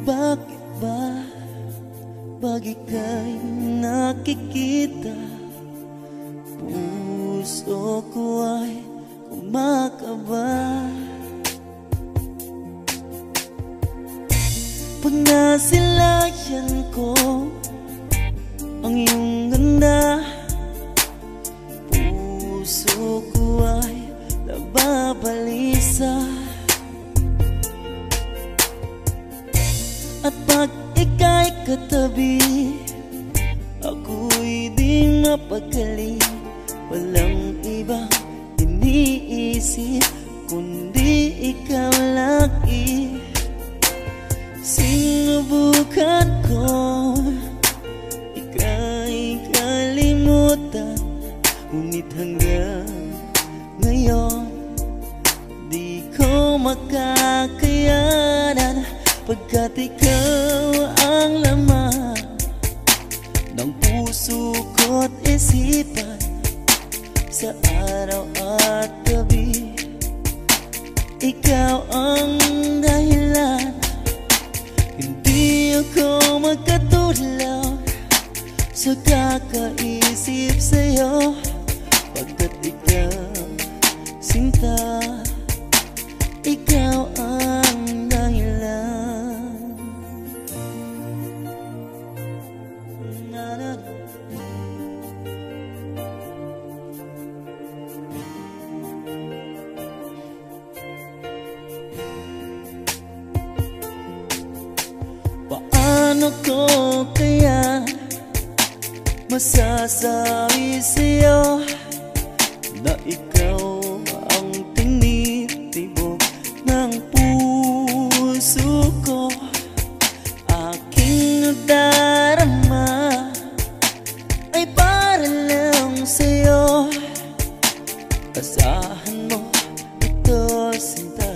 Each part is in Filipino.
Bakit ba pag ika'y nakikita, puso ko ay kumakaba? Pag nasilayan ko ang iyong ganda, puso ko ay nababalisa. At pag ika'y katabi, ako'y di mapagkali. Walang ibang iniisip kundi ikaw lagi. Sinubukan ko ika'y kalimutan, ngunit hanggang ngayon di ko makakayanan. Pagkat ikaw ang laman ng puso ko't isipan, sa araw at gabi. Ikaw ang dahilan, hindi ako magkatulad sa kakaisip sa'yo. Pagkat ikaw, sinta, ikaw ang dahilan. Paano ko kaya masasabi sa'yo na ikaw ang tinitibok ng puso ko? Aking nadarama ay para lang sa'yo. Asahan mo ito, sinta,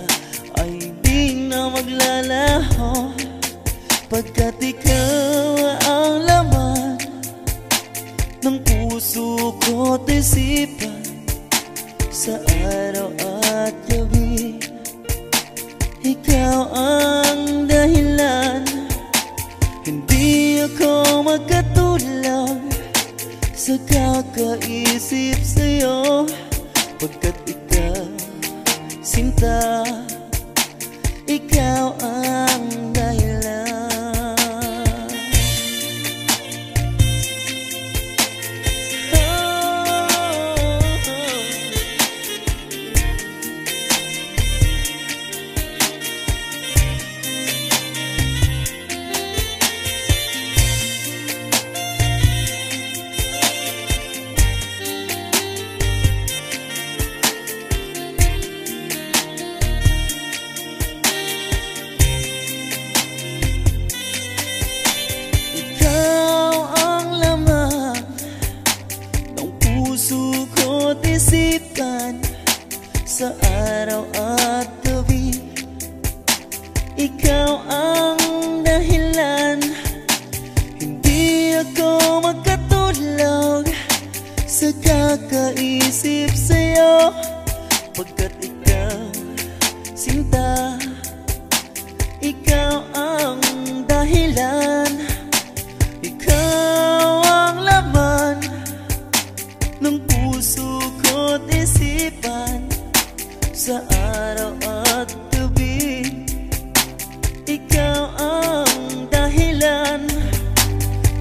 ay di na maglalaho. Pagkat ikaw ang laman ng puso ko't isipan, sa araw at gabi. Ikaw ang dahilan, hindi ako magkatulad sa kakaisip sa'yo. Pagkat ikaw, sinta, ikaw ang dahilan. Sa araw at gabi, ikaw ang dahilan, hindi ako magkatulog sa kakaisip sa'yo. Pagkat ikaw, sinta, ikaw ang dahilan. Ikaw ang laman ng puso ko't isipan, sa araw at gabi. Ikaw ang dahilan,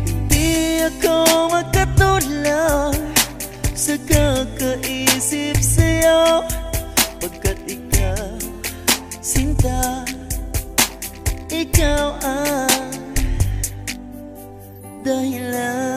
hindi ako magkatulad sa kakaisip sa'yo. Pagkat ikaw, sinta, ikaw ang dahilan.